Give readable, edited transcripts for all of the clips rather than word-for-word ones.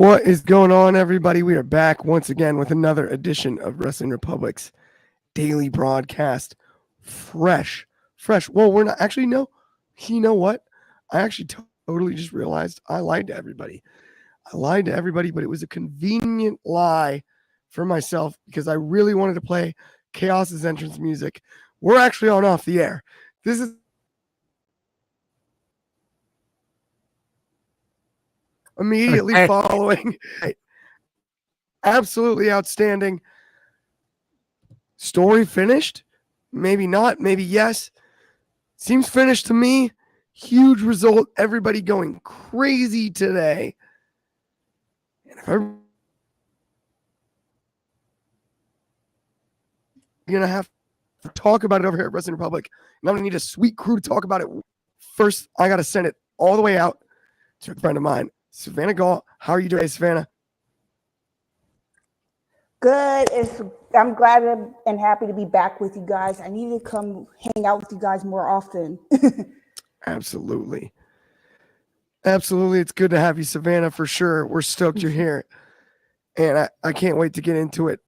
What is going on, everybody? We are back once again with another edition of Wrestling Republic's daily broadcast. Fresh. Well, we're not actually, no. You know what? I actually totally just realized I lied to everybody. But it was a convenient lie for myself because I really wanted to play Chaos's entrance music. We're actually on off the air. This is immediately following. Absolutely outstanding. Story finished? Maybe not, maybe yes. Seems finished to me. Huge result. Everybody going crazy today. And if I'm going to have to talk about it over here at Wrestling Republic, and I'm going to need a sweet crew to talk about it. First, I got to send it all the way out to a friend of mine, Savannah Gall. How are you doing, Savannah? Good. I'm glad and happy to be back with you guys. I need to come hang out with you guys more often. Absolutely. It's good to have you, Savannah, for sure. We're stoked you're here. And I can't wait to get into it.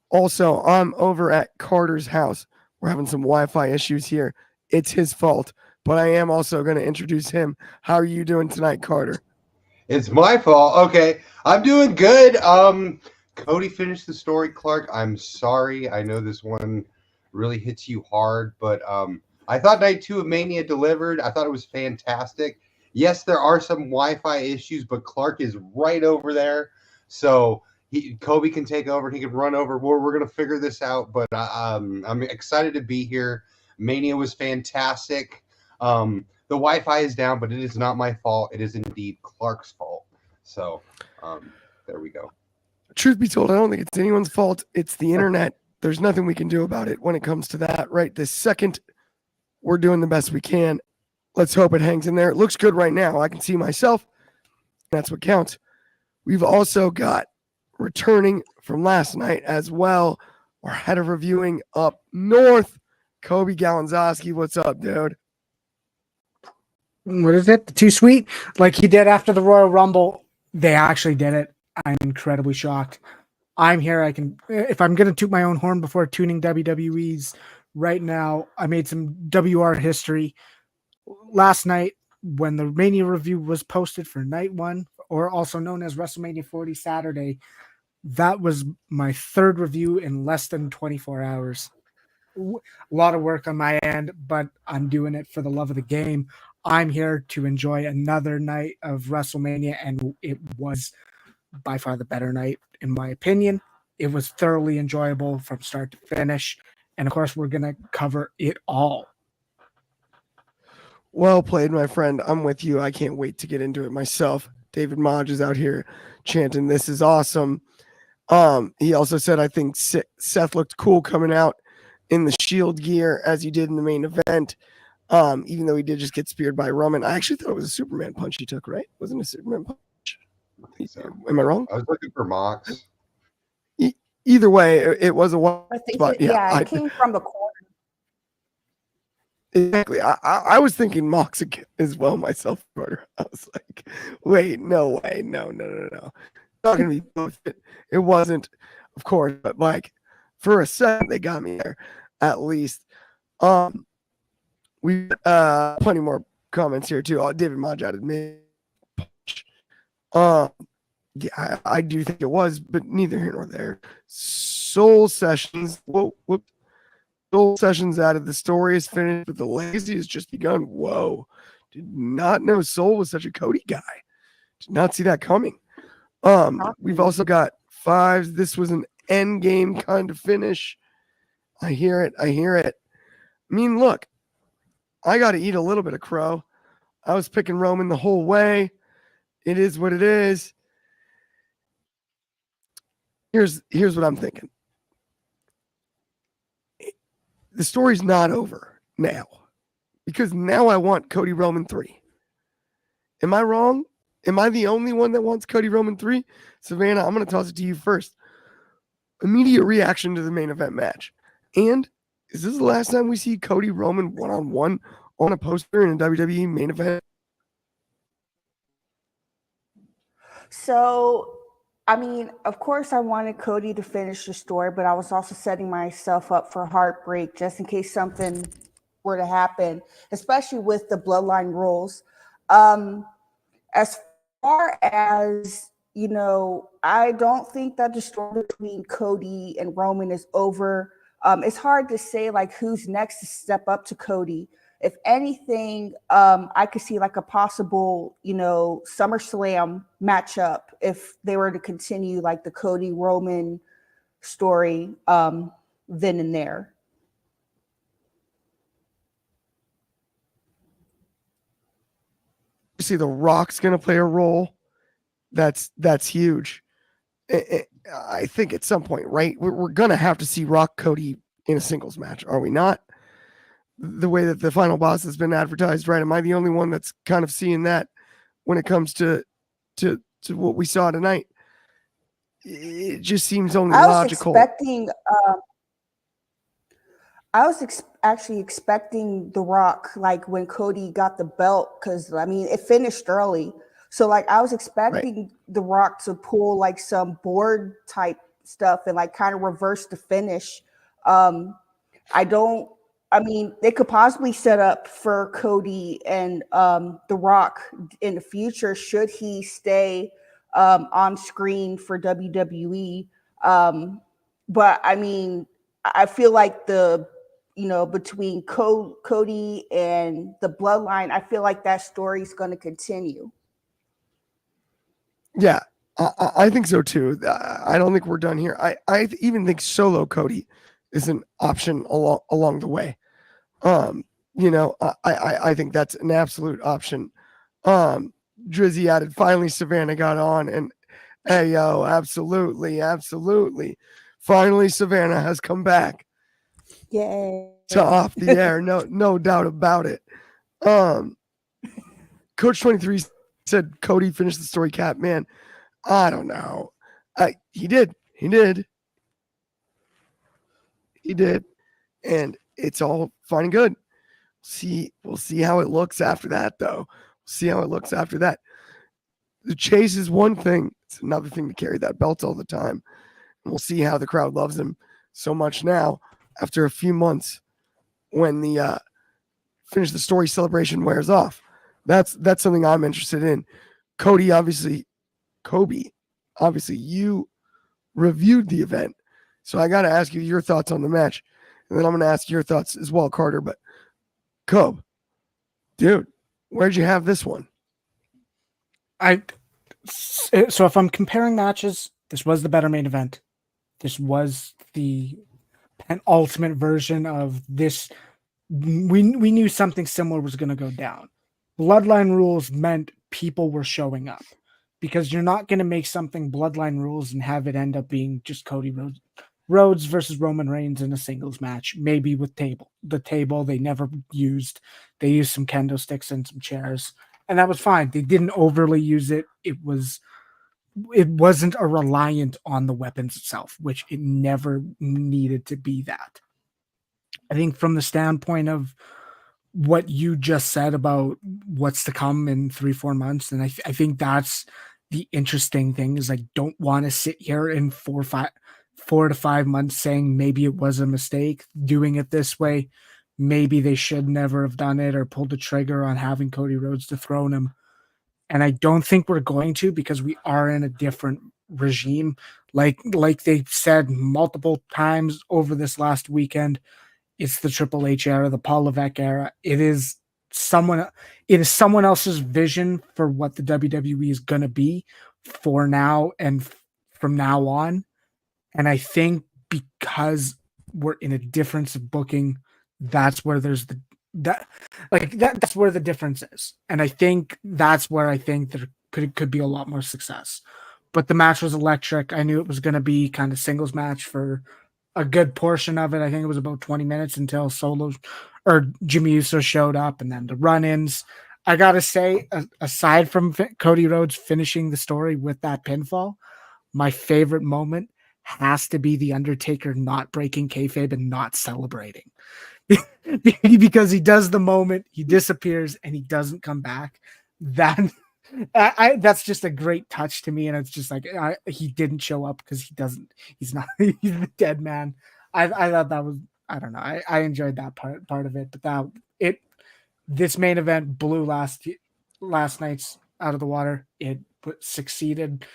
Also, I'm over at Carter's house. We're having some Wi-Fi issues here. It's his fault. But I am also going to introduce him. How are you doing tonight, Carter? It's my fault. Okay. I'm doing good. Cody finished the story, Clark. I'm sorry. I know this one really hits you hard, but I thought night 2 of Mania delivered. I thought it was fantastic. Yes, there are some Wi-Fi issues, but Clark is right over there. So Kobe can take over. He can run over. We're going to figure this out, but I'm excited to be here. Mania was fantastic. The Wi-Fi is down, but it is not my fault. It is indeed Clark's fault. So there we go. Truth be told, I don't think it's anyone's fault. It's the internet. There's nothing we can do about it when it comes to that, right? This second, we're doing the best we can. Let's hope it hangs in there. It looks good right now. I can see myself. That's what counts. We've also got returning from last night as well, our head of reviewing up north, Coby Galanzowski. What's up, dude? What is it? Too sweet? Like he did after the Royal Rumble. They actually did it. I'm incredibly shocked. I'm here. If I'm going to toot my own horn before tuning WWE's right now, I made some WR history. Last night, when the Mania review was posted for night 1, or also known as WrestleMania 40 Saturday, that was my 3rd review in less than 24 hours. A lot of work on my end, but I'm doing it for the love of the game. I'm here to enjoy another night of WrestleMania, and it was by far the better night, in my opinion. It was thoroughly enjoyable from start to finish. And of course, we're going to cover it all. Well played, my friend. I'm with you. I can't wait to get into it myself. David Modge is out here chanting, "This is awesome." He also said, I think Seth looked cool coming out in the Shield gear as he did in the main event. Even though he did just get speared by Roman. I actually thought it was a Superman punch he took, right? Wasn't it a Superman punch? So, am I wrong? I was looking for Mox. Either way, it was a one spot. It came from the corner. Exactly. I was thinking Mox as well myself, Carter. I was like, wait, no way. No. Not going to be both. It wasn't, of course, but like for a second, they got me there at least. We plenty more comments here too. David Modge added me. Yeah, I do think it was, but neither here nor there. Soul Sessions. Soul Sessions added, the story is finished, but the legacy has just begun. Whoa. Did not know Soul was such a Cody guy. Did not see that coming. We've also got 5s. This was an end game kind of finish. I hear it. I mean, look, I got to eat a little bit of crow. I was picking Roman the whole way. It is what it is. Here's what I'm thinking. The story's not over now, because now I want Cody Roman 3. Am I wrong? Am I the only one that wants Cody Roman 3? Savannah, I'm going to toss it to you first. Immediate reaction to the main event match. And is this the last time we see Cody Roman one-on-one on a poster in a WWE main event? So I mean, of course, I wanted Cody to finish the story, but I was also setting myself up for heartbreak just in case something were to happen, especially with the bloodline rules. Um, as far as I don't think that the story between Cody and Roman is over. It's hard to say like who's next to step up to Cody. If anything, I could see like a possible, SummerSlam matchup if they were to continue like the Cody Roman story then and there. See, The Rock's going to play a role. That's huge. I think at some point, right? We're going to have to see Rock Cody in a singles match, are we not? The way that the final boss has been advertised, right? Am I the only one that's kind of seeing that when it comes to what we saw tonight? It just seems only logical. I was actually expecting The Rock, like when Cody got the belt, because I mean it finished early, so like I was expecting The Rock to pull like some board type stuff and like kind of reverse the finish. I mean, they could possibly set up for Cody and The Rock in the future should he stay on screen for WWE. But I mean, I feel like between Cody and the Bloodline, I feel like that story is going to continue. Yeah, I think so too. I don't think we're done here. I even think solo Cody is an option along the way. I think that's an absolute option. Drizzy added, finally Savannah got on, and hey yo, absolutely. Finally Savannah has come back. Yay. To off the air, no doubt about it. Coach 23 said Cody finished the story cap. Man, I don't know. He did. And it's all fine and good. We'll see how it looks after that, though. The chase is one thing. It's another thing to carry that belt all the time. And we'll see how the crowd loves him so much now after a few months when the finish the story celebration wears off. That's something I'm interested in. Kobe, obviously, you reviewed the event. So I got to ask you your thoughts on the match. And then I'm going to ask your thoughts as well, Carter. But Cobb, dude, where'd you have this one? So if I'm comparing matches, this was the better main event. This was the penultimate version of this. We knew something similar was going to go down. Bloodline rules meant people were showing up, because you're not going to make something Bloodline rules and have it end up being just Cody Rhodes versus Roman Reigns in a singles match, maybe with the table they never used. They used some kendo sticks and some chairs, and that was fine. They didn't overly use it. It wasn't a reliant on the weapons itself, which it never needed to be that. I think from the standpoint of what you just said about what's to come in 3-4 months, and I think that's the interesting thing, is I don't want to sit here in 4 to 5 months saying maybe it was a mistake doing it this way. Maybe they should never have done it or pulled the trigger on having Cody Rhodes dethrone him. And I don't think we're going to, because we are in a different regime. Like they've said multiple times over this last weekend, it's the Triple H era, the Paul Levesque era. It is someone else's vision for what the WWE is going to be for now and from now on. And I think because we're in a difference of booking, that's where that's where the difference is. And I think that's where I think there could be a lot more success. But the match was electric. I knew it was going to be kind of singles match for a good portion of it. I think it was about 20 minutes until Jimmy Uso showed up, and then the run-ins. I got to say, aside from Cody Rhodes finishing the story with that pinfall, my favorite moment has to be The Undertaker not breaking kayfabe and not celebrating. Because he does the moment, he disappears, and he doesn't come back. That That's just a great touch to me, and it's just like he didn't show up because he's not he's the dead man. I thought that was, I don't know, I enjoyed that part of it, but this main event blew last night's out of the water. It succeeded.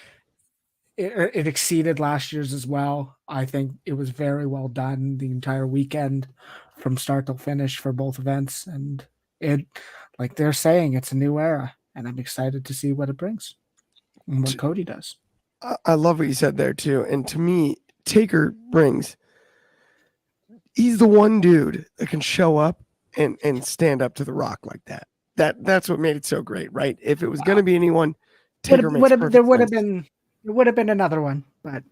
It exceeded last year's as well. I think it was very well done the entire weekend from start to finish for both events, and it, like they're saying, it's a new era, and I'm excited to see what it brings and what Cody does. I love what you said there too. And to me, Taker he's the one dude that can show up and stand up to The Rock like that. That's what made it so great, right? If it was going to be anyone, Taker makes perfect there would have sense. been another one, but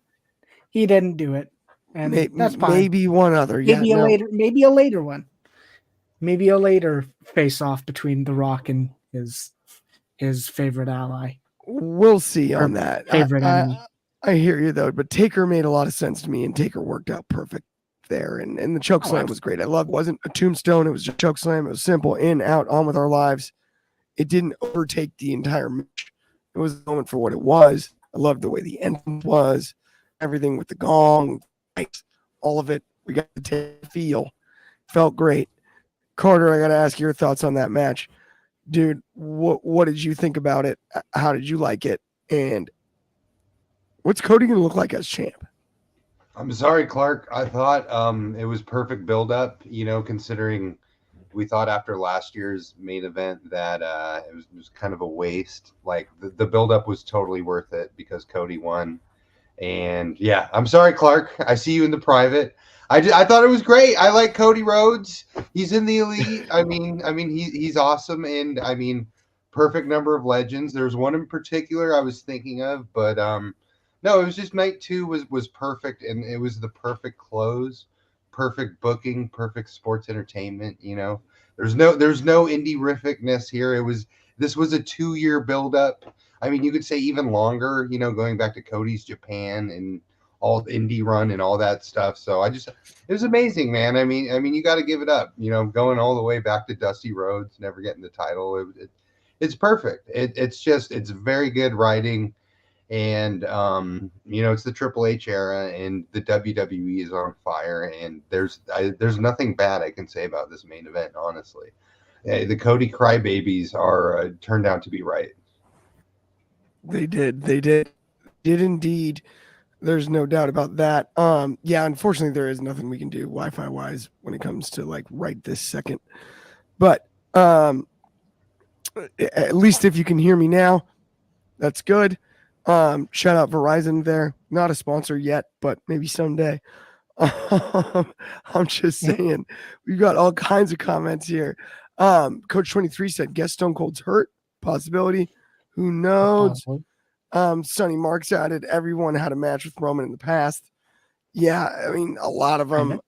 he didn't do it, and that's fine. Maybe one other, maybe a later one, maybe a later face off between The Rock and his favorite ally. We'll see on that. Favorite enemy. I hear you though, but Taker made a lot of sense to me, and Taker worked out perfect there. And the choke slam was great. I loved. It wasn't a tombstone. It was just a choke slam. It was simple, in, out, on with our lives. It didn't overtake the entire match. It was a moment for what it was. I loved the way the end was, everything with the gong, all of it. We got to take the feel. Felt great. Carter, I got to ask your thoughts on that match. Dude, what did you think about it? How did you like it? And what's Cody going to look like as champ? I'm sorry, Clark. I thought it was perfect build-up, considering we thought after last year's main event that it was kind of a waste. Like, the build-up was totally worth it because Cody won. And, yeah, I'm sorry, Clark. I see you in the private. I thought it was great. I like Cody Rhodes. He's in the elite. I mean, he's awesome. And, perfect number of legends. There's one in particular I was thinking of, but no, it was just night 2 was perfect, and it was the perfect close, perfect booking, perfect sports entertainment. There's no indie-rificness here. This was a 2-year build-up. I mean, you could say even longer. Going back to Cody's Japan and all the indie run and all that stuff. So it was amazing, man. I mean, you got to give it up. Going all the way back to Dusty Rhodes, never getting the title. It's perfect. It's very good writing. And it's the Triple H era, and the WWE is on fire. And there's nothing bad I can say about this main event, honestly. The Cody crybabies are turned out to be right. They did indeed. There's no doubt about that. Yeah, unfortunately, there is nothing we can do Wi-Fi wise when it comes to like right this second. But at least if you can hear me now, that's good. Shout out Verizon there. Not a sponsor yet, but maybe someday. I'm just saying, we've got all kinds of comments here. Coach 23 said, guess Stone Cold's hurt. Possibility. Who knows? Sonny Marks added, everyone had a match with Roman in the past. Yeah, I mean, a lot of them.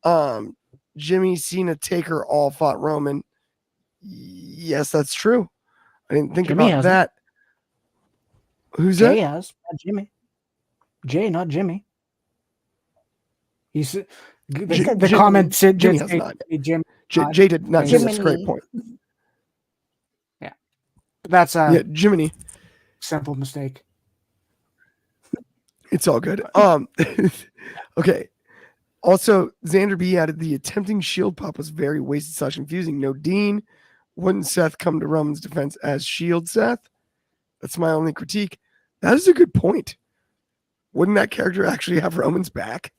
Jimmy, Cena, Taker all fought Roman. Yes, that's true. I didn't think about that. Who's Jay that? has, not Jimmy. Jay, not Jimmy. He's the comment said Jimmy has not. Jim. Jay did not. That's a great point. Yeah, that's Jiminy. Simple mistake. It's all good. Okay. Also, Xander B added the attempting Shield pop was very wasted / confusing. No Dean. Wouldn't Seth come to Roman's defense as Shield Seth? That's my only critique. That is a good point. Wouldn't that character actually have Roman's back?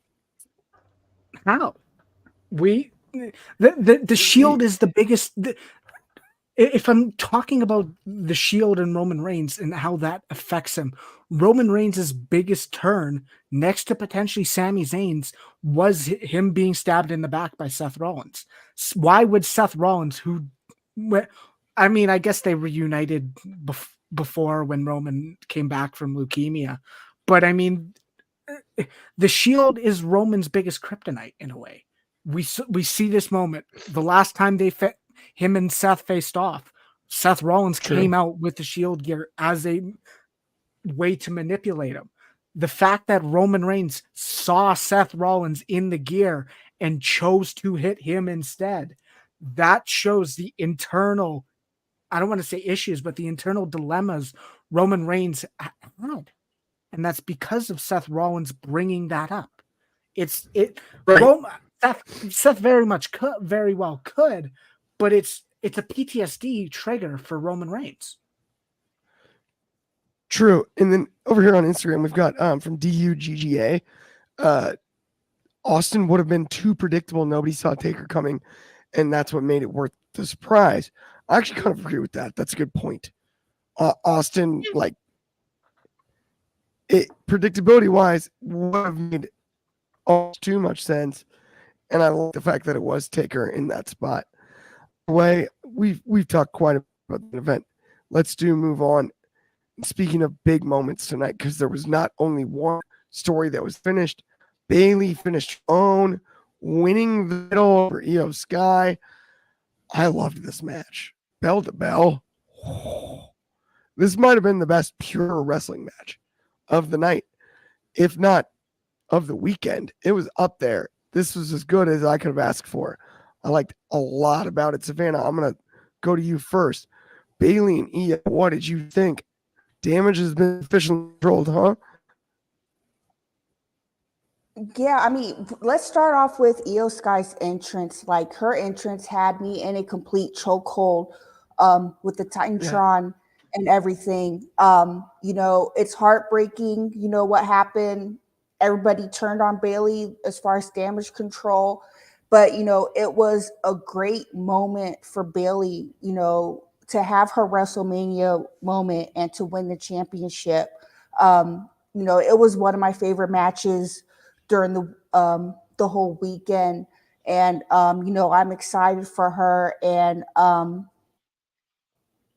How? The Shield is the biggest. If I'm talking about the Shield and Roman Reigns and how that affects him, Roman Reigns' biggest turn next to potentially Sami Zayn's was him being stabbed in the back by Seth Rollins. Why would Seth Rollins, I mean, I guess they reunited before when Roman came back from leukemia, but I mean, the Shield is Roman's biggest kryptonite in a way. We see this moment. The last time him and Seth faced off, Seth Rollins came out with the Shield gear as a way to manipulate him. The fact that Roman Reigns saw Seth Rollins in the gear and chose to hit him instead, that shows the internal, I don't want to say issues, but the internal dilemmas Roman Reigns had. And that's because of Seth Rollins bringing that up. Right. Seth very well could, but it's a PTSD trigger for Roman Reigns. True. And then over here on Instagram, we've got from DUGGA, Austin would have been too predictable. Nobody saw Taker coming, and that's what made it worth the surprise. I actually kind of agree with that. That's a good point. Austin, like, predictability wise, would have made almost too much sense, and I like the fact that it was Taker in that spot. Way we've talked quite about the event. Let's move on. Speaking of big moments tonight, because there was not only one story that was finished. Bayley finished own, winning the middle over Io Sky. I loved this match, bell to bell. This might have been the best pure wrestling match of the night, if not of the weekend. It was up there. This was as good as I could have asked for. I liked a lot about it. Savannah, I'm going to go to you first. Bayley and Io, what did you think? Damage has been officially controlled, huh? Yeah, I mean, let's start off with Io Sky's entrance. Like, her entrance had me in a complete chokehold with the Titantron and everything. You know, it's heartbreaking, you know, what happened. Everybody turned on Bayley as far as damage control. But, you know, it was a great moment for Bayley, you know, to have her WrestleMania moment and to win the championship. You know, it was one of my favorite matches during the whole weekend. And, you know, I'm excited for her. And,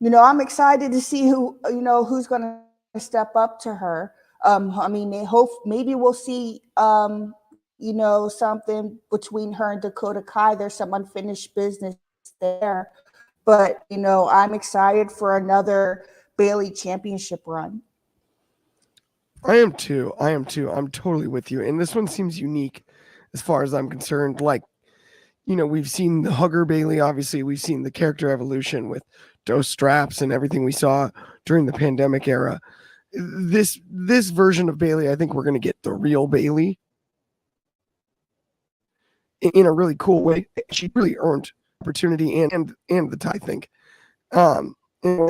you know, I'm excited to see who's going to step up to her. I mean, maybe we'll see, you know, something between her and Dakota Kai. There's some unfinished business there. But, you know, I'm excited for another Bayley championship run. I am too. I'm totally with you. And this one seems unique as far as I'm concerned. Like, you know, we've seen the Hugger Bayley, obviously. We've seen the character evolution with those straps and everything we saw during the pandemic era. This version of Bayley, I think we're going to get the real Bayley in a really cool way. She really earned opportunity and the tie, I think. And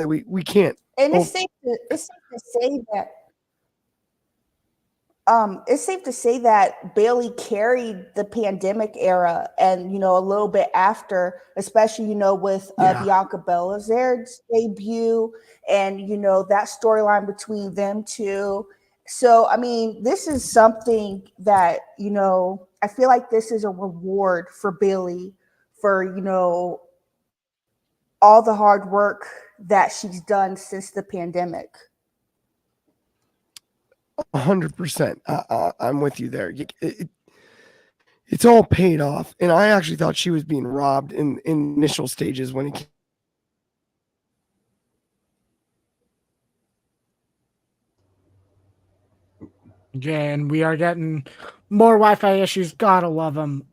we can't. And it's safe to say that. It's safe to say that Bayley carried the pandemic era, and you know, a little bit after, especially you know with Bianca Belair's debut, and you know that storyline between them two. So I mean, this is something that you know I feel like this is a reward for Bayley for you know all the hard work that she's done since the pandemic. 100%. I'm with you there. It's all paid off, and I actually thought she was being robbed in initial stages when it came. Yeah, and we are getting more Wi-Fi issues. Gotta love him.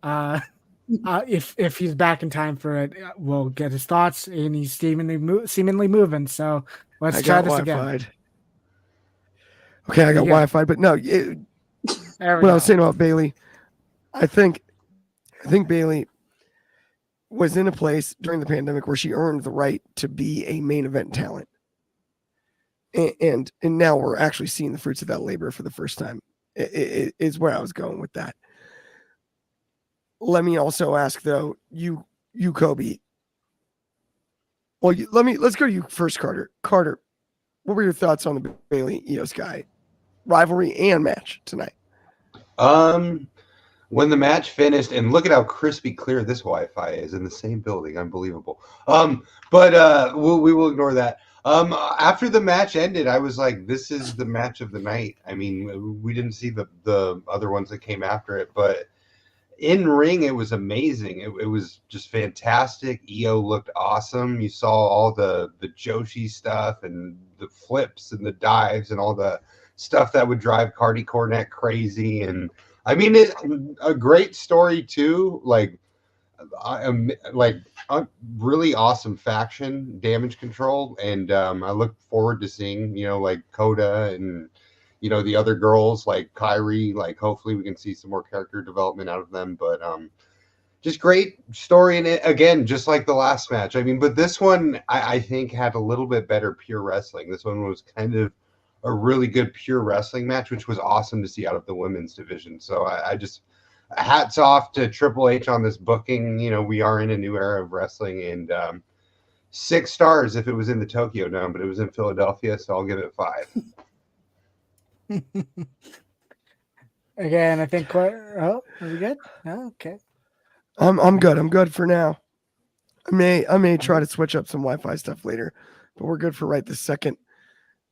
If he's back in time for it, we'll get his thoughts, and he's seemingly moving. So let's try this again. Okay, I got Wi-Fi, but no. What I was saying about Bayley, I think Bayley was in a place during the pandemic where she earned the right to be a main event talent, and now we're actually seeing the fruits of that labor for the first time. Is where I was going with that. Let me also ask though, you Coby. Well, let's go to you first, Carter. Carter, what were your thoughts on the Bayley Io Sky rivalry and match tonight? When the match finished, and look at how crispy clear this Wi-Fi is in the same building, unbelievable. But we will ignore that. After the match ended, I was like, this is the match of the night. I mean, we didn't see the other ones that came after it, but in ring, it was amazing. It was just fantastic. Io looked awesome. You saw all the Joshi stuff and the flips and the dives and all the stuff that would drive Cardi Cornette crazy. And I mean, a great story too. Like I am like a really awesome faction, Damage Control, and I look forward to seeing like Coda and the other girls like Kyrie. Like hopefully we can see some more character development out of them, but just great story in it again, just like the last match. I mean, but this one I think had a little bit better pure wrestling. This one was kind of a really good pure wrestling match, which was awesome to see out of the women's division. So I just hats off to Triple H on this booking. We are in a new era of wrestling, and 6 stars if it was in the Tokyo Dome, but it was in Philadelphia, so I'll give it 5. Again, I think. Oh, are we good? Oh, okay. I'm good. I'm good for now. I may try to switch up some Wi-Fi stuff later, but we're good for right this second.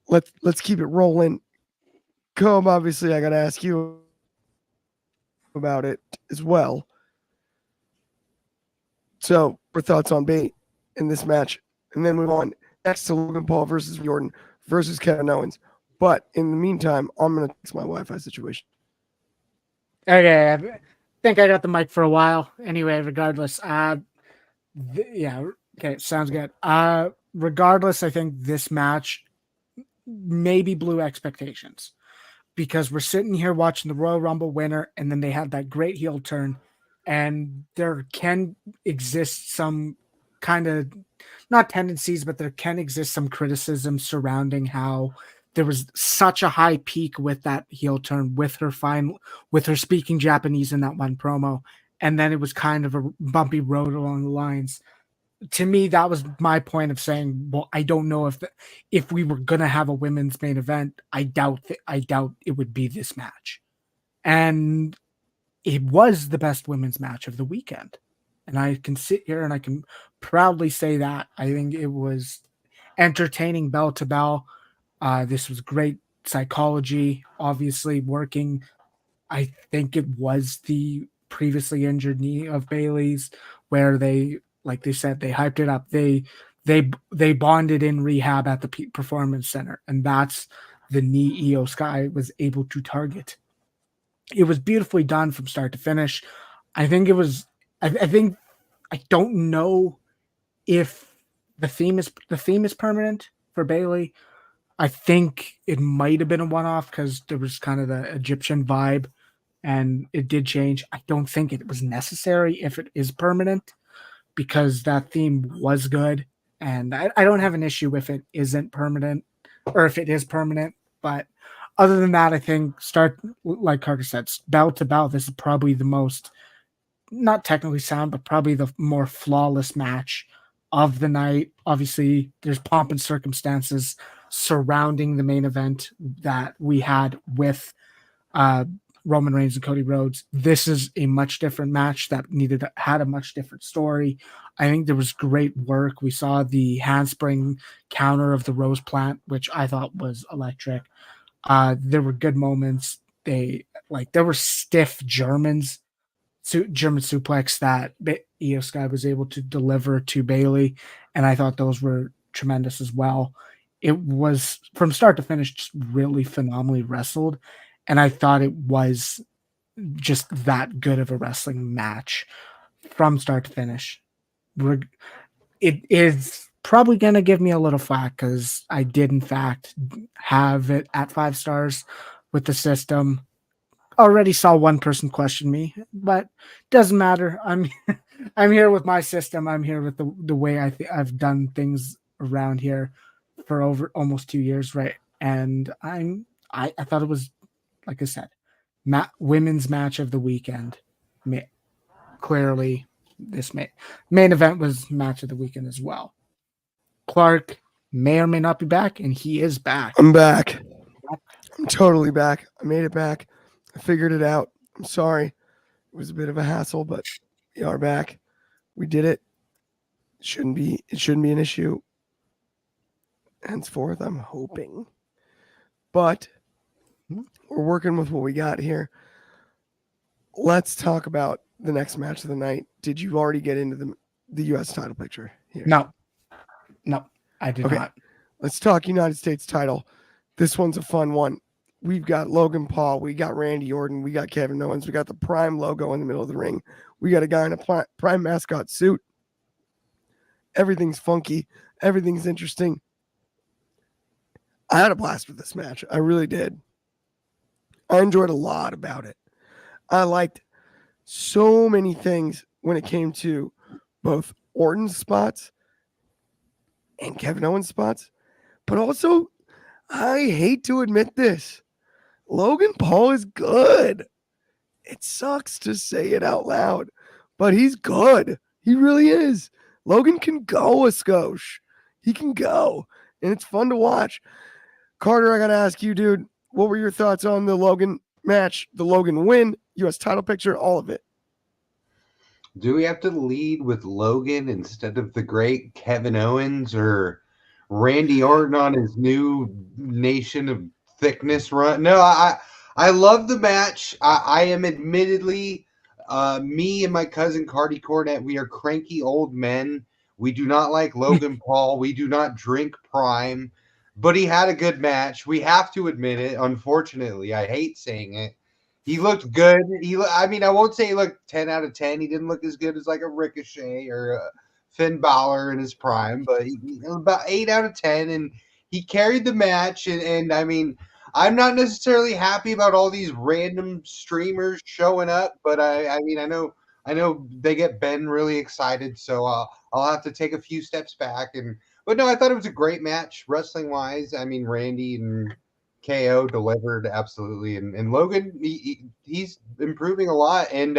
Let's keep it rolling. Cobb, obviously, I got to ask you about it as well. So, your thoughts on Bate in this match, and then move on next to Logan Paul versus Jordan versus Kevin Owens. But in the meantime, I'm gonna fix my Wi-Fi situation. Okay, I think I got the mic for a while. Anyway, regardless, yeah, okay, sounds good. Regardless, I think this match maybe blew expectations because we're sitting here watching the Royal Rumble winner, and then they had that great heel turn, and there can exist some kind of not tendencies, but there can exist some criticism surrounding how there was such a high peak with that heel turn with her speaking Japanese in that one promo, and then it was kind of a bumpy road along the lines. To me, that was my point of saying, well, I don't know if we were gonna have a women's main event, I doubt it would be this match, and it was the best women's match of the weekend. And I can sit here and I can proudly say that. I think it was entertaining bell to bell. This was great psychology, obviously working. I think it was the previously injured knee of Bayley's where they, like they said, they hyped it up. They bonded in rehab at the Peak Performance Center, and that's the knee Io Sky was able to target. It was beautifully done from start to finish. I think it was. I think I don't know if the theme is permanent for Bayley. I think it might have been a one-off because there was kind of the Egyptian vibe, and it did change. I don't think it was necessary if it is permanent because that theme was good, and I don't have an issue if it isn't permanent or if it is permanent. But other than that, I think like Carter said, bell to bell. This is probably the most, not technically sound, but probably the more flawless match of the night. Obviously, there's pomp and circumstances surrounding the main event that we had with Roman Reigns and Cody Rhodes. This is a much different match that had a much different story. I think there was great work. We saw the handspring counter of the Rose Plant, which I thought was electric. There were good moments. There were stiff German suplex that Io Sky was able to deliver to Bayley, and I thought those were tremendous as well. It was from start to finish just really phenomenally wrestled, and I thought it was just that good of a wrestling match from start to finish. It is probably going to give me a little flack because I did in fact have it at 5 stars with the system. Already saw one person question me, but doesn't matter. I'm here with my system. I'm here with the way I've done things around here for over almost 2 years, right? And I thought it was, like I said, women's match of the weekend. Clearly, this main event was match of the weekend as well. Clark may or may not be back, and he is back. I'm back. I'm totally back. I made it back. I figured it out. I'm sorry. It was a bit of a hassle, but we are back. We did it. It shouldn't be an issue. Henceforth, I'm hoping. But we're working with what we got here. Let's talk about the next match of the night. Did you already get into the U.S. title picture here? No, I did not. Let's talk United States title. This one's a fun one. we've got Logan Paul, we got Randy Orton, we got Kevin Owens, we got the Prime logo in the middle of the ring, we got a guy in a Prime mascot suit. Everything's funky, everything's interesting. I had a blast with this match. I really did. I enjoyed a lot about it. I liked so many things when it came to both Orton's spots and Kevin Owens' spots. But also, I hate to admit this, Logan Paul is good. It sucks to say it out loud, but he's good. He really is. Logan can go a skosh. He can go, and it's fun to watch. Carter, I got to ask you, dude, what were your thoughts on the Logan match, the Logan win, U.S. title picture, all of it? Do we have to lead with Logan instead of the great Kevin Owens or Randy Orton on his new Nation of Thickness run? No, I love the match. I am admittedly, me and my cousin Cardi Cornett, we are cranky old men. We do not like Logan Paul. We do not drink Prime. But he had a good match. We have to admit it. Unfortunately, I hate saying it. He looked good. I mean, I won't say he looked 10 out of 10. He didn't look as good as like a Ricochet or a Finn Balor in his prime, but about 8 out of 10. And he carried the match. And I mean, I'm not necessarily happy about all these random streamers showing up, but I mean, I know they get Ben really excited, so I'll have to take a few steps back. But no, I thought it was a great match wrestling wise. I mean, Randy and KO delivered absolutely, and Logan he's improving a lot. And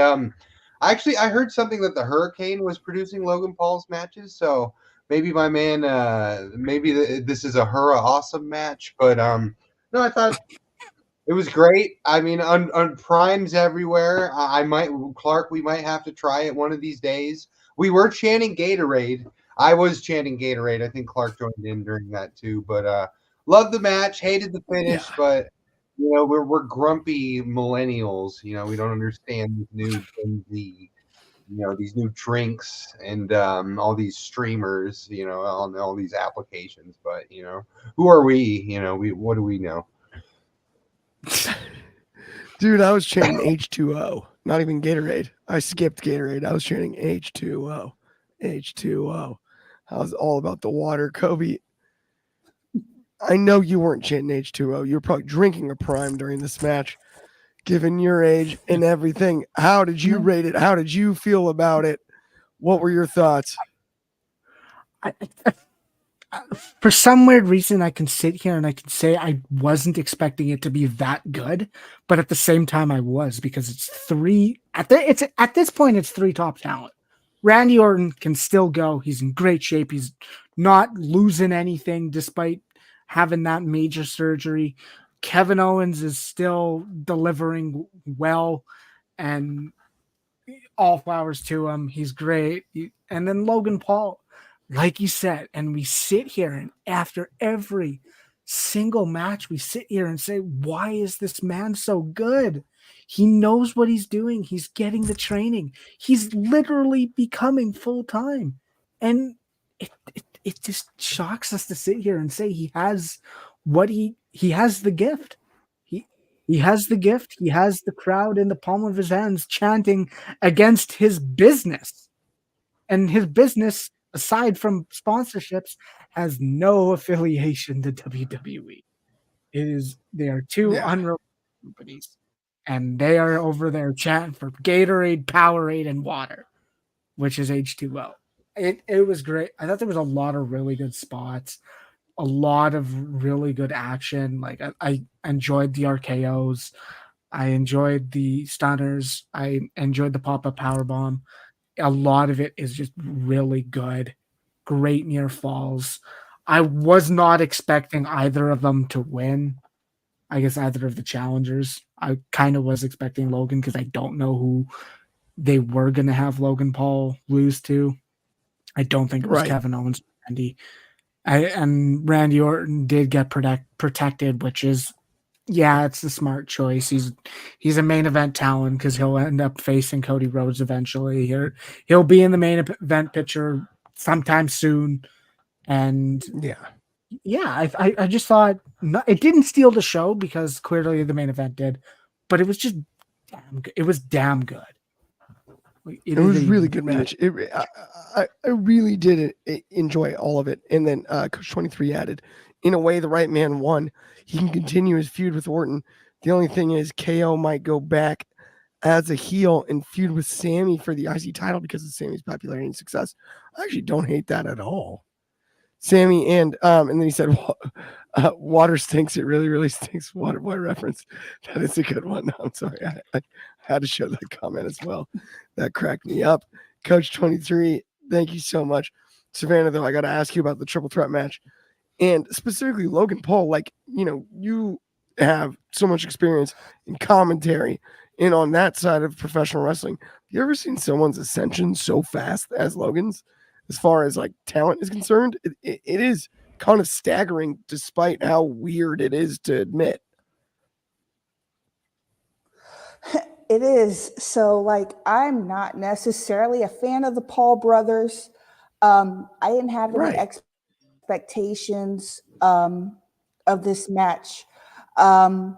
actually, I heard something that the Hurricane was producing Logan Paul's matches, so maybe my man, this is a Hurrah awesome match. But no, I thought it was great. I mean, on Primes everywhere. Clark, we might have to try it one of these days. We were chanting Gatorade. I was chanting Gatorade. I think Clark joined in during that too. But loved the match, hated the finish, but we're grumpy millennials. We don't understand these new Gen Z, these new drinks and all these streamers, on all these applications. But who are we? What do we know? Dude, I was chanting H2O, not even Gatorade. I skipped Gatorade. I was chanting H2O, H2O. I was all about the water. Coby, I know you weren't chanting H2O. You were probably drinking a Prime during this match, given your age and everything. How did you rate it? How did you feel about it? What were your thoughts? For some weird reason, I can sit here and I can say I wasn't expecting it to be that good, but at the same time, I was, because it's three. At this point, it's three top talent. Randy Orton can still go. He's in great shape. He's not losing anything despite having that major surgery. Kevin Owens is still delivering well, and all flowers to him. He's great. And then Logan Paul, like you said, and we sit here and after every single match, we sit here and say, why is this man so good? He knows what he's doing. He's getting the training. He's literally becoming full-time. And it just shocks us to sit here and say he has what he has the gift. He has the gift. He has the crowd in the palm of his hands chanting against his business. And his business, aside from sponsorships, has no affiliation to WWE. They are two unrelated companies, and they are over there chanting for Gatorade, Powerade, and water, which is H2O. It was great. I thought there was a lot of really good spots, a lot of really good action. Like I enjoyed the RKOs, I enjoyed the stunners, I enjoyed the pop-up powerbomb. A lot of it is just really good. Great near falls. I was not expecting either of them to win. I guess either of the challengers. I kind of was expecting Logan because I don't know who they were going to have Logan Paul lose to. I don't think it was Kevin Owens or Randy. And Randy Orton did get protected, which is, it's the smart choice. He's a main event talent because he'll end up facing Cody Rhodes eventually. He'll be in the main event picture sometime soon. And Yeah, I just thought it didn't steal the show because clearly the main event did, but it was just damn good. It was damn good. It was a really good match. I really did enjoy all of it. And then Coach 23 added, in a way, the right man won. He can continue his feud with Orton. The only thing is KO might go back as a heel and feud with Sammy for the IC title because of Sammy's popularity and success. I actually don't hate that at all. Sammy and then he said, "Water stinks. It really, really stinks." Waterboy reference. That is a good one. No, I'm sorry, I had to show that comment as well. That cracked me up. Coach 23, thank you so much, Savannah. Though I got to ask you about the triple threat match and specifically Logan Paul. Like you have so much experience in commentary and on that side of professional wrestling. Have you ever seen someone's ascension so fast as Logan's? As far as like talent is concerned, it is kind of staggering despite how weird it is to admit. It is. So like, I'm not necessarily a fan of the Paul brothers. I didn't have any expectations of this match. And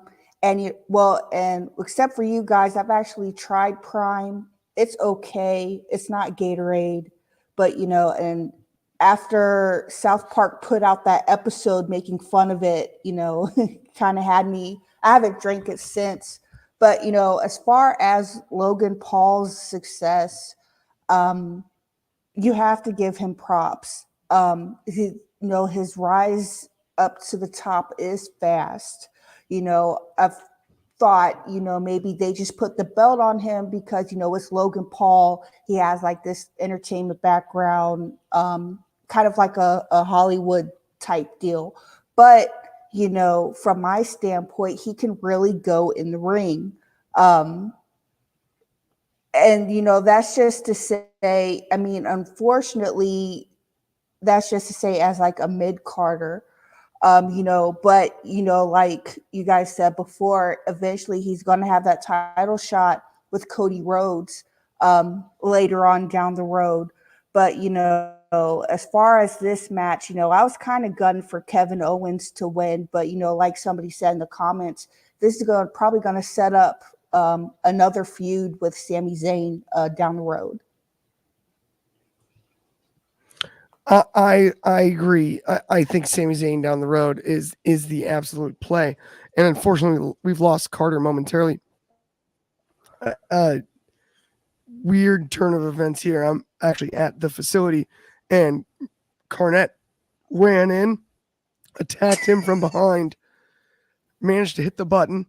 except for you guys, I've actually tried Prime. It's okay. It's not Gatorade. But, and after South Park put out that episode making fun of it, kind of had me, I haven't drank it since. But, as far as Logan Paul's success, you have to give him props. His rise up to the top is fast. I've thought, maybe they just put the belt on him because, it's Logan Paul. He has like this entertainment background, kind of like a Hollywood type deal. But, from my standpoint, he can really go in the ring. And, that's just to say, unfortunately, that's just to say as like a mid-carder. But like you guys said before, eventually he's going to have that title shot with Cody Rhodes later on down the road. But as far as this match, I was kind of gunning for Kevin Owens to win. But like somebody said in the comments, this is probably going to set up another feud with Sami Zayn down the road. I agree. I think Sami Zayn down the road is the absolute play, and unfortunately, we've lost Carter momentarily. Weird turn of events here. I'm actually at the facility, and Cornette ran in, attacked him from behind, managed to hit the button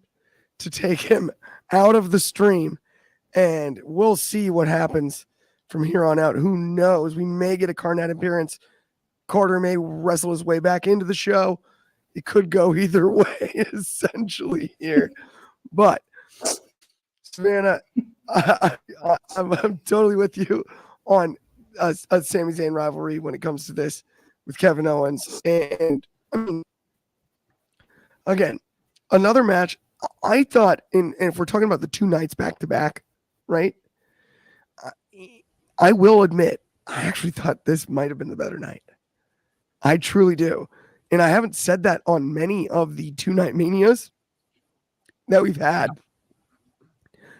to take him out of the stream, and we'll see what happens from here on out. Who knows? We may get a Cornette appearance. Carter may wrestle his way back into the show. It could go either way, essentially, here. But, Savannah, I'm totally with you on a Sami Zayn rivalry when it comes to this with Kevin Owens. And, again, another match. I thought, and if we're talking about the two nights back-to-back, right? I will admit, I actually thought this might have been the better night. I truly do. And I haven't said that on many of the two-night manias that we've had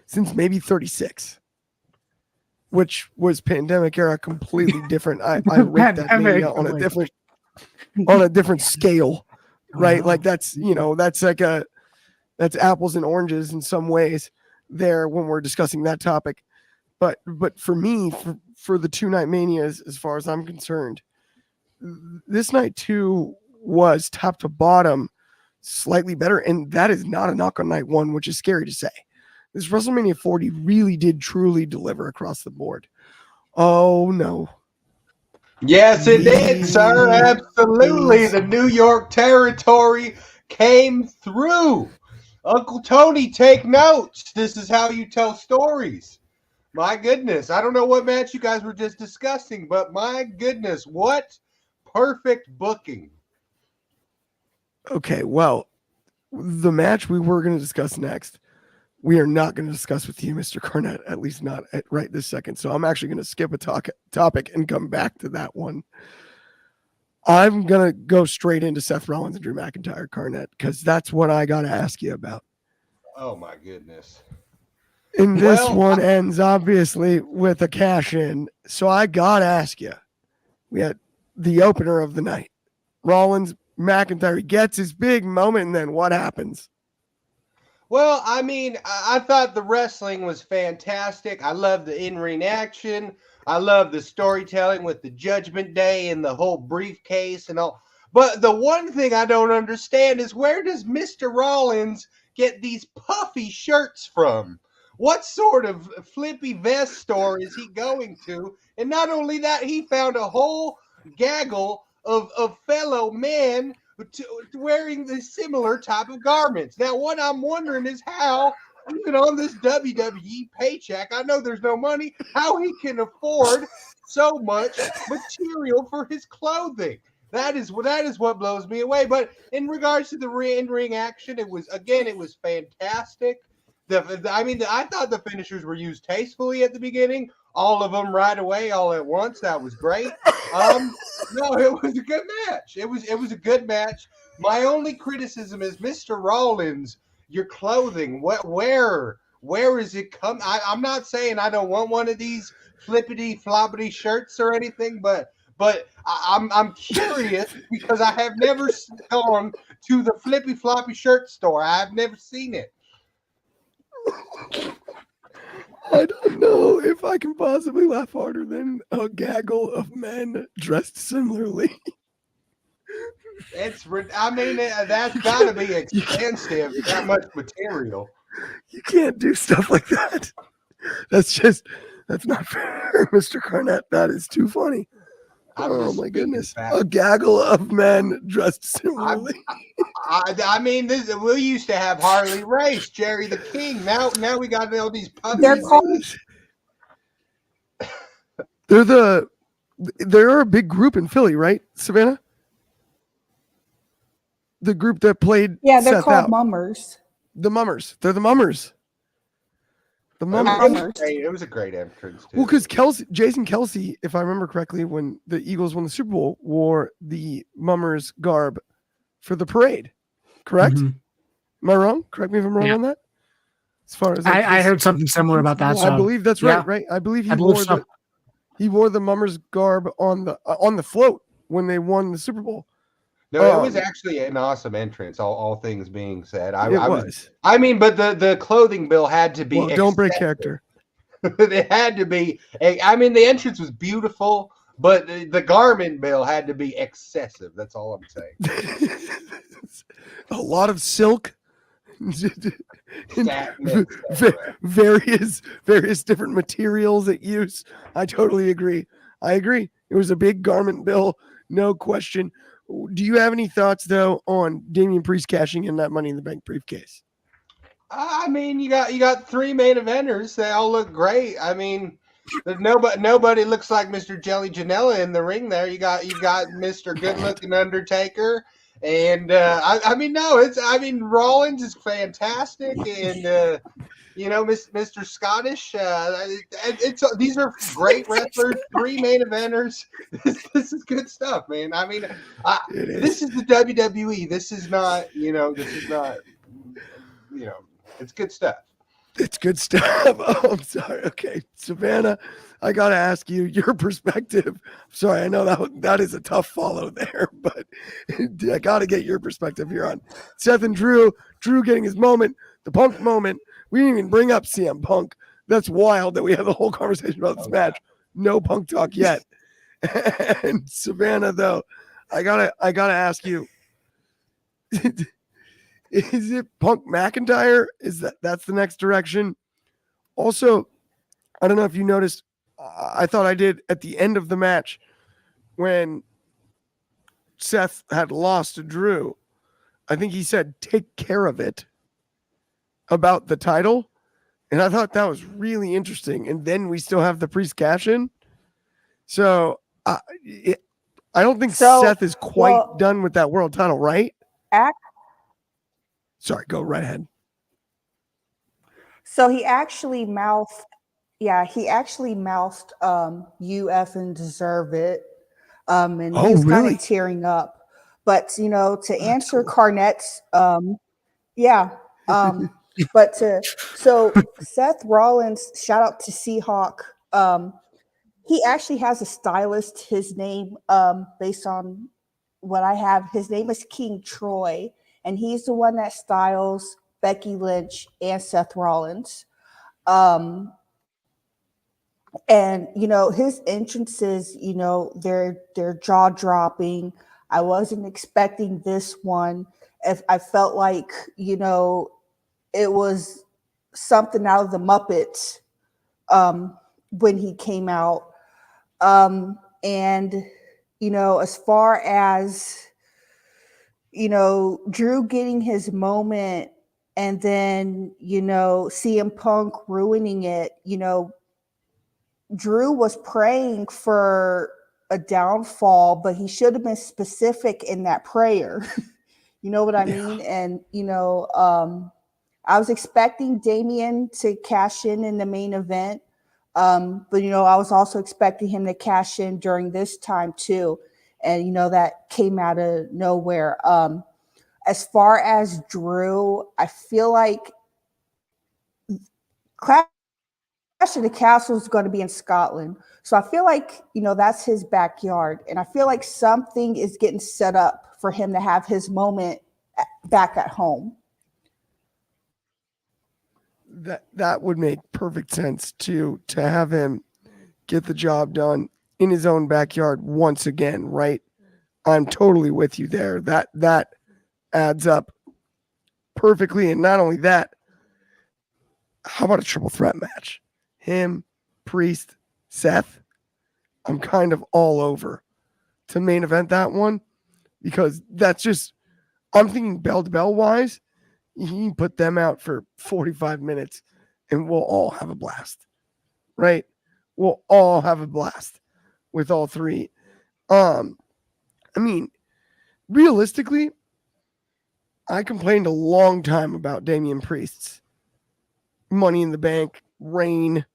since maybe 36, which was pandemic era, completely different. I rate that mania on a different scale, right? Like that's apples and oranges in some ways there when we're discussing that topic. But for me, for the two-night manias, as far as I'm concerned, this night too was top to bottom slightly better, and that is not a knock on night one, which is scary to say. This WrestleMania 40 really did truly deliver across the board. Oh no. Yes, it did, sir. Absolutely. The New York territory came through. Uncle Tony, take notes. This is how you tell stories. My goodness. I don't know what match you guys were just discussing, but my goodness, what perfect booking. Okay, well, the match we were going to discuss next, we are not going to discuss with you, Mr. Cornette, at least not at right this second. So I'm actually going to skip a topic and come back to that one. I'm gonna go straight into Seth Rollins and Drew McIntyre, Carnett, because that's what I gotta ask you about. Oh my goodness. And this Well, one ends obviously with a cash in. So I gotta ask you. We had the opener of the night. Rollins, McIntyre gets his big moment, and then what happens? Well, I mean, I thought the wrestling was fantastic. I love the in-ring action. I love the storytelling with the Judgment Day and the whole briefcase and all. But the one thing I don't understand is where does Mr. Rollins get these puffy shirts from? What sort of flippy vest store is he going to? And not only that, he found a whole gaggle of fellow men wearing the similar type of garments. Now, what I'm wondering is how, even on this WWE paycheck, I know there's no money, how he can afford so much material for his clothing. That is what blows me away. But in regards to the in-ring action, it was fantastic. I thought the finishers were used tastefully at the beginning. All of them right away, all at once. That was great. No, it was a good match. It was a good match. My only criticism is Mr. Rollins, your clothing. Where is it come? I'm not saying I don't want one of these flippity floppity shirts or anything, but I'm curious because I have never gone to the flippy floppy shirt store. I've never seen it. I don't know if I can possibly laugh harder than a gaggle of men dressed similarly. That's got to be expensive. That much material. You can't do stuff like that. That's not fair, Mr. Carnett. That is too funny. Oh my goodness. A gaggle of men dressed similarly. We used to have Harley Race, Jerry the King. Now we got all these puppies. They're a big group in Philly, right, Savannah? The group that played they're Seth called out. Mummers. The Mummers. They're the Mummers. The Mummers. It was a great entrance too. Well, because Jason Kelsey, if I remember correctly, when the Eagles won the Super Bowl, wore the Mummers garb for the parade. Correct? Mm-hmm. Am I wrong? Correct me if I'm wrong on that. As far as I heard something similar about that. I believe that's right. Right. I believe he wore the Mummers garb on the float when they won the Super Bowl. No, it was actually an awesome entrance. All things being said, it was. I mean, but the clothing bill had to be. Well, don't break character. It had to be. I mean, the entrance was beautiful, but the garment bill had to be excessive. That's all I'm saying. A lot of silk. Satin, various different materials at use. I totally agree. I agree. It was a big garment bill, no question. Do you have any thoughts though on Damian Priest cashing in that Money in the Bank briefcase? I mean, you got three main eventers. They all look great. I mean, there's nobody looks like Mr. Jelly Janela in the ring there. You got Mr. Good Looking Undertaker. And Rollins is fantastic, and Mr. Scottish. These are great wrestlers, three main eventers. This is good stuff, man. I mean, this is the WWE. This is not. It's good stuff. It's good stuff. Oh, I'm sorry. Okay, Savannah, I gotta ask you your perspective. Sorry, I know that is a tough follow there, but I gotta get your perspective here on Seth and Drew. Drew getting his moment, the Punk moment. We didn't even bring up CM Punk. That's wild that we had the whole conversation about this match. No Punk talk yet. And Savannah, though, I gotta ask you. Is it Punk McIntyre? That's the next direction? Also, I don't know if you noticed, I thought I did at the end of the match when Seth had lost to Drew. I think he said, "Take care of it," about the title. And I thought that was really interesting. And then we still have the Priest cash in. So I don't think Seth is quite done with that world title, right? Sorry, go right ahead. So he actually mouthed, "You effing deserve it." And Oh, he was kind really? of tearing up. But to That's answer cool. Carnet's, yeah. But so Seth Rollins, shout out to Seahawk. He actually has a stylist. His name, based on what I have, his name is King Troy, and he's the one that styles Becky Lynch and Seth Rollins. And his entrances, they're jaw dropping. I wasn't expecting this one. If I felt like it was something out of the Muppets, when he came out. And as far as Drew getting his moment, and then CM Punk ruining it. Drew was praying for a downfall, but he should have been specific in that prayer. You know what I mean? And I was expecting Damian to cash in the main event. But I was also expecting him to cash in during this time too. And that came out of nowhere. As far as Drew, I feel like Clash of the Castle is going to be in Scotland. So I feel like, that's his backyard. And I feel like something is getting set up for him to have his moment back at home. That would make perfect sense to have him get the job done in his own backyard once again, right? I'm totally with you there. That adds up perfectly. And not only that, how about a triple threat match? Him, Priest, Seth. I'm kind of all over to main event that one, because that's just, I'm thinking bell to bell wise, you can put them out for 45 minutes and we'll all have a blast, right? We'll all have a blast with all three. I mean, realistically, I complained a long time about Damian Priest's Money in the Bank, reign,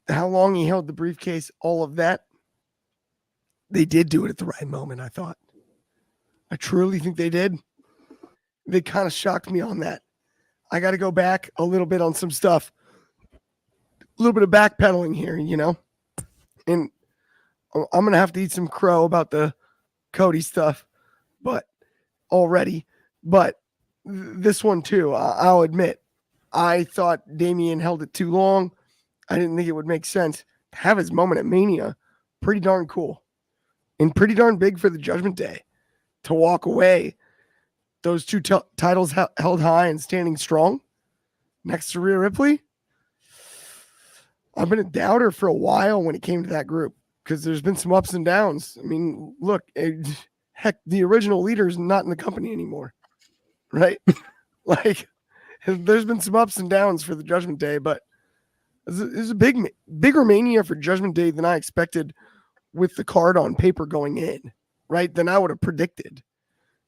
how long he held the briefcase, all of that. They did do it at the right moment, I thought. I truly think they did. They kind of shocked me on that. I got to go back a little bit on some stuff. A little bit of backpedaling here, And I'm going to have to eat some crow about the Cody stuff, but this one too, I'll admit, I thought Damian held it too long. I didn't think it would make sense to have his moment at Mania. Pretty darn cool and pretty darn big for the Judgment Day to walk away. Those two titles held high and standing strong next to Rhea Ripley. I've been a doubter for a while when it came to that group, because there's been some ups and downs. I mean, look, heck, the original leader is not in the company anymore, right? Like, there's been some ups and downs for the Judgment Day, but it's a bigger Mania for Judgment Day than I expected with the card on paper going in, right? Than I would have predicted.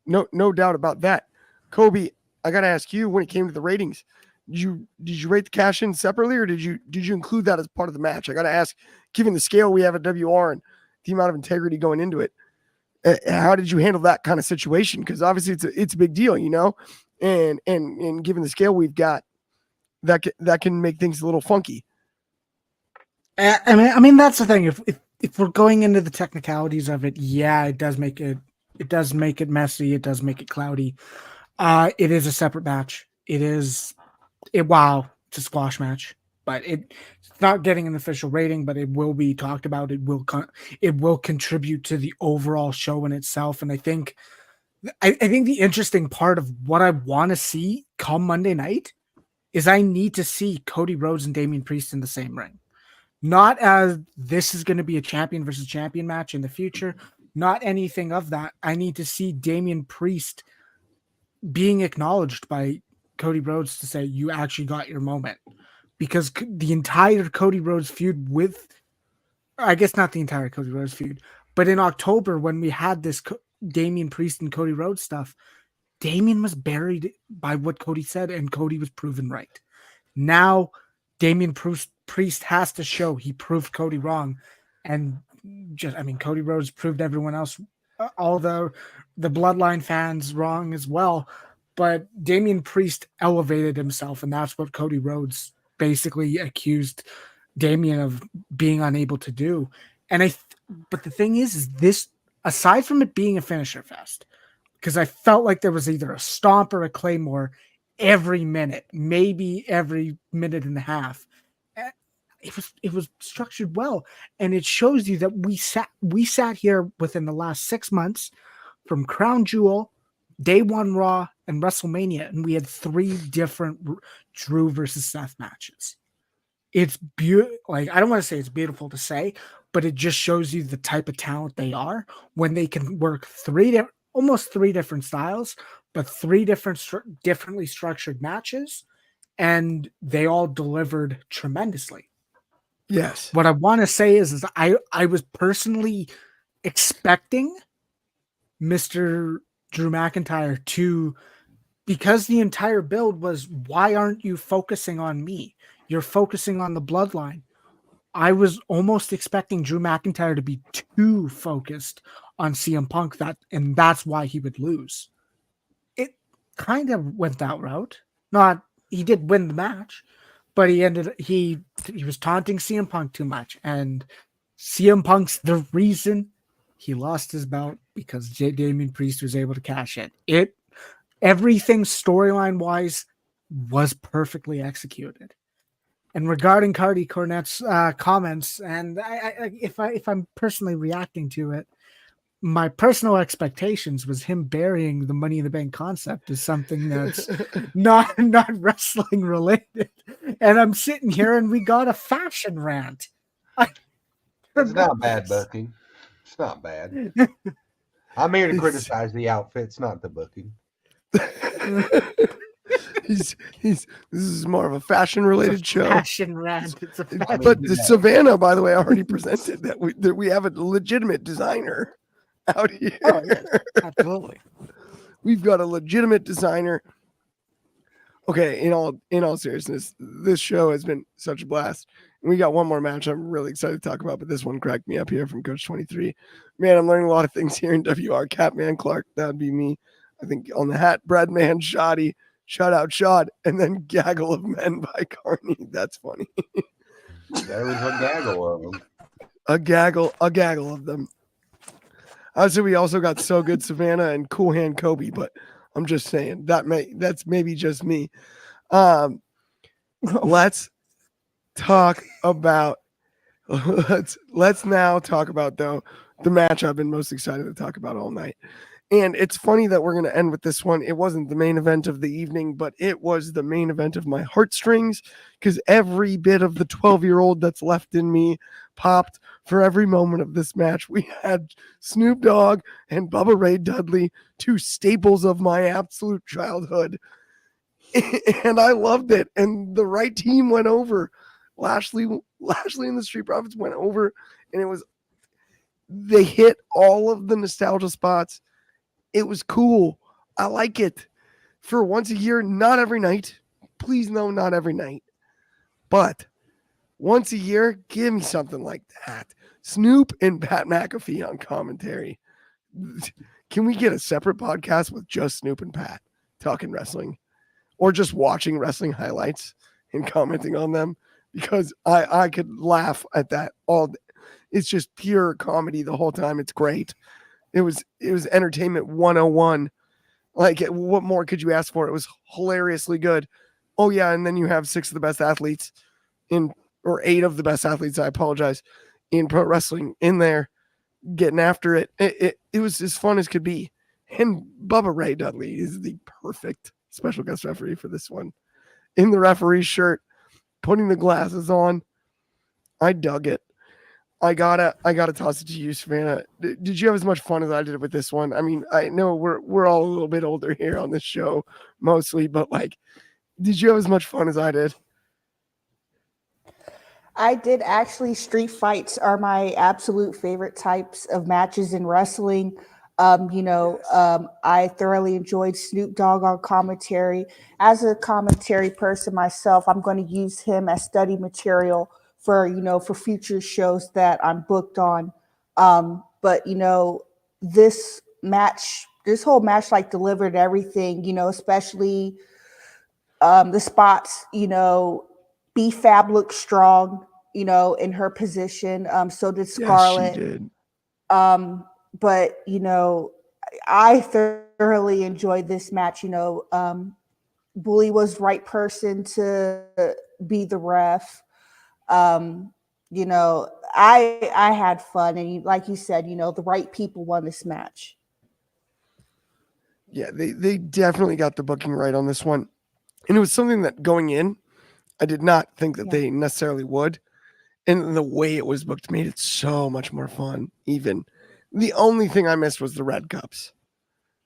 No doubt about that. Coby, I got to ask you, when it came to the ratings, did you rate the cash in separately, or did you include that as part of the match? I got to ask, given the scale we have at WR and the amount of integrity going into it, how did you handle that kind of situation? Because obviously it's a big deal, and given the scale we've got, that can make things a little funky. I mean that's the thing. If we're going into the technicalities of it, yeah, it does make it messy. It does make it cloudy. It is a separate match. It's a squash match, but it's not getting an official rating, but it will be talked about. It will contribute to the overall show in itself. And I think the interesting part of what I want to see come Monday night is I need to see Cody Rhodes and Damian Priest in the same ring. Not as this is going to be a champion versus champion match in the future. Not anything of that. I need to see Damian Priest being acknowledged by Cody Rhodes to say, you actually got your moment. Because the entire Cody Rhodes feud I guess not the entire Cody Rhodes feud, but in October when we had this Damian Priest and Cody Rhodes stuff, Damian was buried by what Cody said, and Cody was proven right. Now, Damian Priest has to show he proved Cody wrong, and Cody Rhodes proved everyone else, all the Bloodline fans wrong as well. But Damian Priest elevated himself, and that's what Cody Rhodes basically accused Damian of being unable to do. But the thing is this, aside from it being a finisher fest, because I felt like there was either a stomp or a claymore every minute, maybe every minute and a half. It was structured well, and it shows you that we sat here within the last 6 months from Crown Jewel, Day One Raw, and WrestleMania, and we had 3 different Drew versus Seth matches. It's beautiful. Like, I don't want to say it's beautiful to say, but it just shows you the type of talent they are when they can work almost 3 different styles, but 3 differently structured matches, and they all delivered tremendously. Yes. What I want to say is I was personally expecting Mr. Drew McIntyre to, because the entire build was, why aren't you focusing on me? You're focusing on the bloodline. I was almost expecting Drew McIntyre to be too focused on CM Punk, and that's why he would lose. It kind of went that route. He did win the match, but he was taunting CM Punk too much, and CM Punk's the reason he lost his belt, because Damian Priest was able to cash in. Everything storyline wise was perfectly executed. And regarding Cardi Cornette's comments, and if I'm personally reacting to it, my personal expectations was him burying the Money in the Bank concept as something that's not wrestling related. And I'm sitting here and we got a fashion rant. It's not bad booking. It's not bad. I'm here to criticize the outfits, not the booking. This is more of a fashion related show. Fashion rant. But the Savannah, by the way, already presented that we have a legitimate designer out here. Oh, yes, absolutely. We've got a legitimate designer. Okay, in all seriousness, this show has been such a blast. And we got one more match I'm really excited to talk about, but this one cracked me up here from Coach 23. Man, I'm learning a lot of things here in WR. Catman Clark, that'd be me. I think on the hat, Breadman, Shoddy, Shout Out Shot, and then Gaggle of Men by Carney. That's funny. There was a gaggle of them. A gaggle of them. Obviously, we also got So Good Savannah and Cool Hand Coby, but I'm just saying that's maybe just me. Let's talk about let's now talk about though the match I've been most excited to talk about all night. And it's funny that we're going to end with this one. It wasn't the main event of the evening, but it was the main event of my heartstrings, because every bit of the 12-year-old that's left in me popped for every moment of this match. We had Snoop Dogg and Bubba Ray Dudley, 2 staples of my absolute childhood. And I loved it. And the right team went over. Lashley and the Street Profits went over, and they hit all of the nostalgia spots. It was cool. I like it. For once a year, not every night. Please no, not every night. But once a year, give me something like that. Snoop and Pat McAfee on commentary. Can we get a separate podcast with just Snoop and Pat talking wrestling? Or just watching wrestling highlights and commenting on them? Because I could laugh at that all day. It's just pure comedy the whole time. It's great. It was entertainment 101. Like, what more could you ask for? It was hilariously good. Oh yeah, and then you have 6 of the best athletes or 8 of the best athletes, I apologize, in pro wrestling in there getting after it. It was as fun as could be. And Bubba Ray Dudley is the perfect special guest referee for this one. In the referee's shirt, putting the glasses on. I dug it. I gotta toss it to you, Savannah. Did you have as much fun as I did with this one? I mean, I know we're all a little bit older here on this show, mostly, but like, did you have as much fun as I did? I did actually. Street fights are my absolute favorite types of matches in wrestling. I thoroughly enjoyed Snoop Dogg on commentary. As a commentary person myself, I'm going to use him as study material for future shows that I'm booked on. But this whole match like delivered everything, especially the spots, B-Fab looked strong, in her position. So did Yeah, she Scarlett. did. But I thoroughly enjoyed this match. Bully was the right person to be the ref. I had fun, and like you said, the right people won this match. Yeah, they definitely got the booking right on this one. And it was something that going in, I did not think that they necessarily would. And the way it was booked made it so much more fun, even. The only thing I missed was the red cups.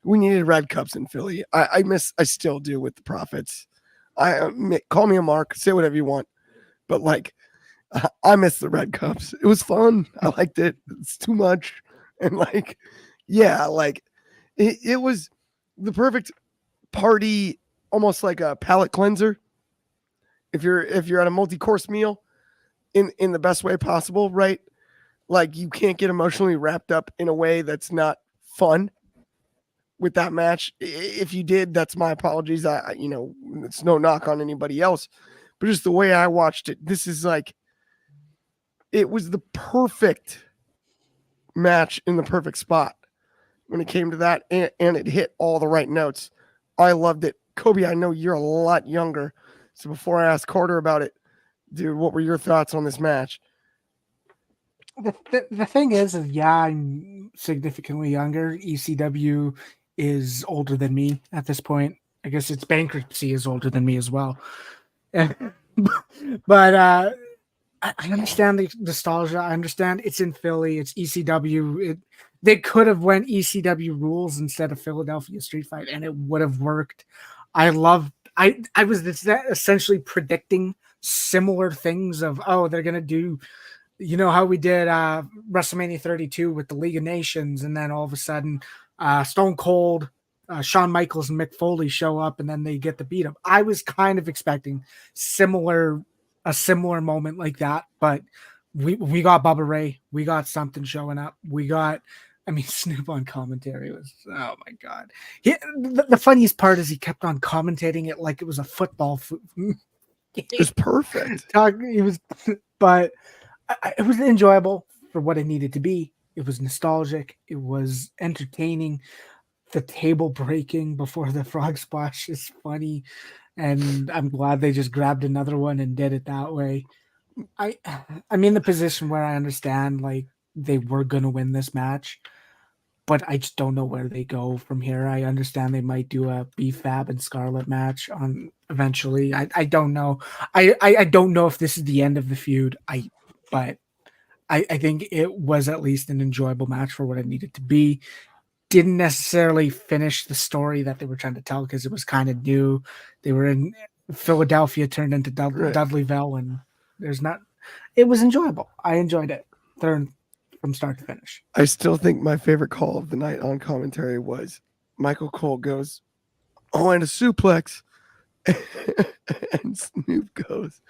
We needed red cups in Philly. I still do with the Profits. Call me a mark, say whatever you want. But like, I miss the red cups. It was fun. I liked it. It's too much. And like, yeah, like it was the perfect party, almost like a palate cleanser. If you're at a multi-course meal in the best way possible, right? Like you can't get emotionally wrapped up in a way that's not fun with that match. If you did, that's my apologies. It's no knock on anybody else, but just the way I watched it, this is like, it was the perfect match in the perfect spot when it came to that, and it hit all the right notes. I loved it. Coby, I know you're a lot younger, so before I ask Carter about it, dude, what were your thoughts on this match? The thing is, yeah, I'm significantly younger. ECW is older than me at this point. I guess its bankruptcy is older than me as well. But I understand the nostalgia. I understand it's in Philly. It's ECW. They could have went ECW rules instead of Philadelphia Street Fight, and it would have worked. I was essentially predicting similar things of, they're gonna do, how we did WrestleMania 32 with the League of Nations, and then all of a sudden Stone Cold, Shawn Michaels, and Mick Foley show up, and then they get the beat up. I was kind of expecting a similar moment like that, but we got Bubba Ray, we got something showing up, Snoop on commentary was, oh my god. The funniest part is he kept on commentating it like it was a football It was perfect. But it was enjoyable for what it needed to be. It was nostalgic. It was entertaining. The table breaking before the frog splash is funny, and I'm glad they just grabbed another one and did it that way. I'm in the position where I understand like they were gonna win this match, but I just don't know where they go from here. I understand they might do a B-Fab and Scarlett match on eventually. I don't know. I don't know if this is the end of the feud. But I think it was at least an enjoyable match for what it needed to be. Didn't necessarily finish the story that they were trying to tell because it was kind of new. They were in Philadelphia, turned into Dudleyville, and it was enjoyable. I enjoyed it from start to finish. I still think my favorite call of the night on commentary was Michael Cole goes, "Oh, and a suplex." And Snoop goes,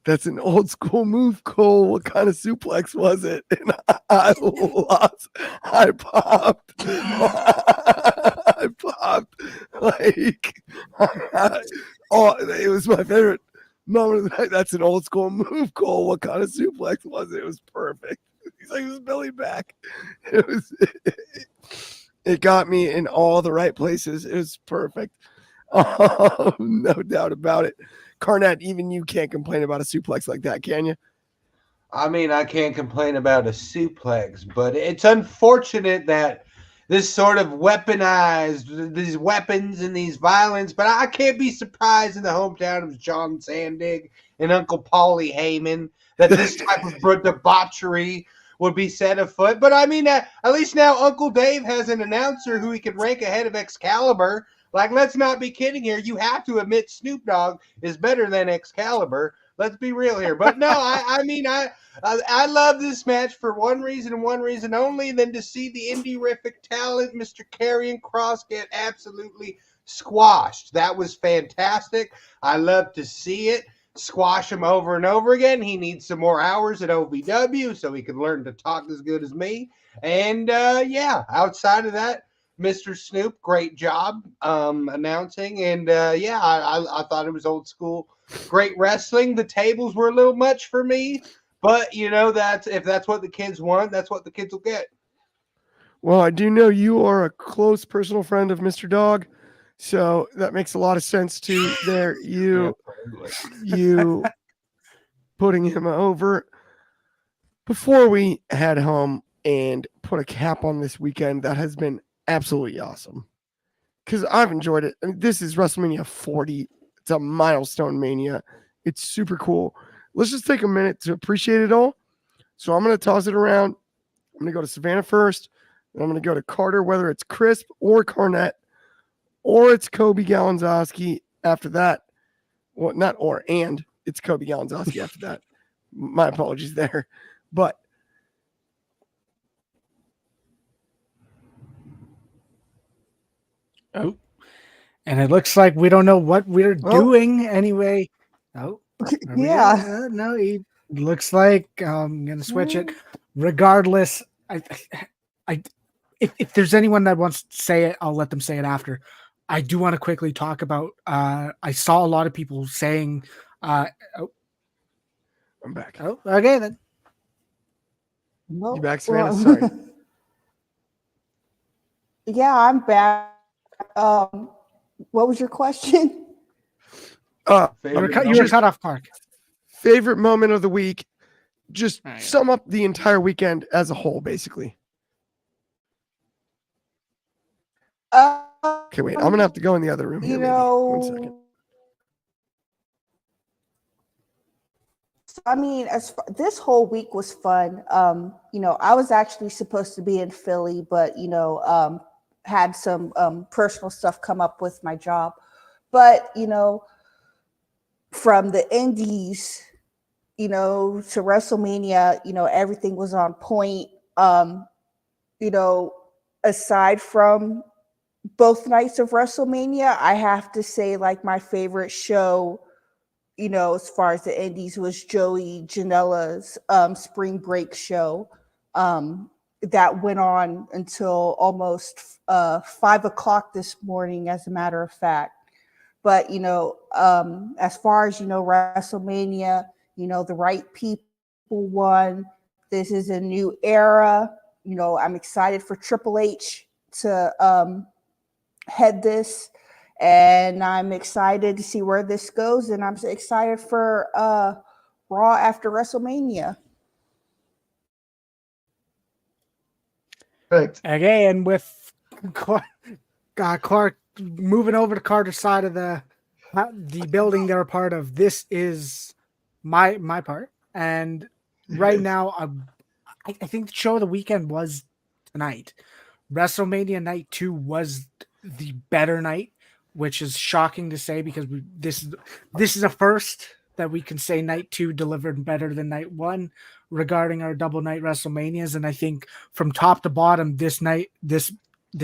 "That's an old school move, Cole. What kind of suplex was it?" And I lost. I popped. I popped. Like, it was my favorite moment of the night. "That's an old school move, Cole. What kind of suplex was it?" It was perfect. He's like, "It was Billy back." It got me in all the right places. It was perfect. Oh, no doubt about it. Carnett, even you can't complain about a suplex like that, can you? I can't complain about a suplex, but it's unfortunate that this sort of weaponized these weapons and these violence, but I can't be surprised in the hometown of John Sandig and Uncle Paulie Heyman that this type of debauchery would be set afoot. But at least now Uncle Dave has an announcer who he can rank ahead of Excalibur. Like, let's not be kidding here. You have to admit Snoop Dogg is better than Excalibur. Let's be real here. But no, I love this match for one reason and one reason only, than to see the indie-rific talent, Mr. Karrion Kross, get absolutely squashed. That was fantastic. I love to see it. Squash him over and over again. He needs some more hours at OVW so he can learn to talk as good as me. And yeah, outside of that, Mr. Snoop, great job announcing. And yeah, I thought it was old school, great wrestling. The tables were a little much for me, but you know that's if that's what the kids want, that's what the kids will get. Well, I do know you are a close personal friend of Mr. Dog, so that makes a lot of sense to there. You putting him over. Before we head home and put a cap on this weekend, that has been absolutely awesome because I've enjoyed it. I mean, this is WrestleMania 40. It's a milestone mania. It's super cool. Let's just take a minute to appreciate it all. So I'm going to toss it around. I'm going to go to Savannah first. And I'm going to go to Carter, whether it's Crisp or Cornette, or it's Coby Galanzowski after that. Well, not or, and it's Coby Galanzowski after that. My apologies there. But oh, and it looks like we don't know what we're doing anyway. Oh, Yeah. no, he looks like I'm gonna switch it. Regardless, if there's anyone that wants to say it, I'll let them say it after. I do want to quickly talk about. I saw a lot of people saying, I'm back. Oh, okay then. No, You back, Savannah? Sorry. Yeah, I'm back. What was your question? You were cut off, Clark. Favorite moment of the week. Just Right. sum up the entire weekend as a whole, basically. Okay, wait. I'm going to have to go in the other room here. You Maybe. know, 1 second. I mean, this whole week was fun. You know, I was actually supposed to be in Philly, but you know, had some personal stuff come up with my job. But you know, from the Indies, you know, to WrestleMania, you know, everything was on point. You know, aside from both nights of WrestleMania, I have to say, like, my favorite show, you know, as far as the Indies, was Joey Janela's spring break show that went on until almost 5 o'clock this morning, as a matter of fact. But, you know, as far as, you know, WrestleMania, you know, the right people won. This is a new era. You know, I'm excited for Triple H to head this. And I'm excited to see where this goes. And I'm excited for Raw after WrestleMania. Perfect. Okay, and with Clark moving over to Carter's side of the building they're a part of, this is my part. And right now, I think the show of the weekend was tonight. WrestleMania Night 2 was the better night, which is shocking to say because this is a first that we can say Night 2 delivered better than Night 1 regarding our double night WrestleManias. And I think from top to bottom, this night, this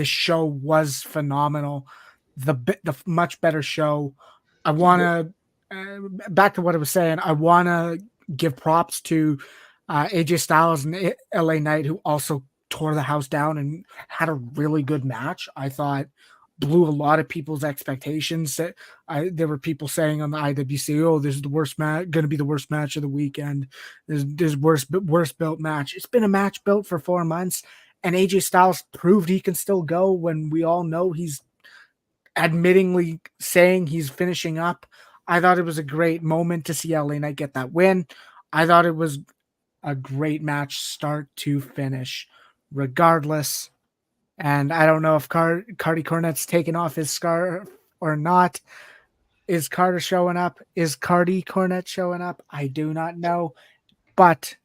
show was phenomenal. The much better show. I want to back to what I was saying. I want to give props to AJ Styles and LA Knight, who also tore the house down and had a really good match. I thought blew a lot of people's expectations. There were people saying on the IWC, "Oh, this is the worst match, going to be the worst match of the weekend. This worst built match." It's been a match built for 4 months, and AJ Styles proved he can still go when we all know he's admittingly saying he's finishing up. I thought it was a great moment to see LA Knight get that win. I thought it was a great match start to finish, regardless. And I don't know if Carty Cornette's taken off his scarf or not. Is Carter showing up? Is Carty Cornette showing up? I do not know. But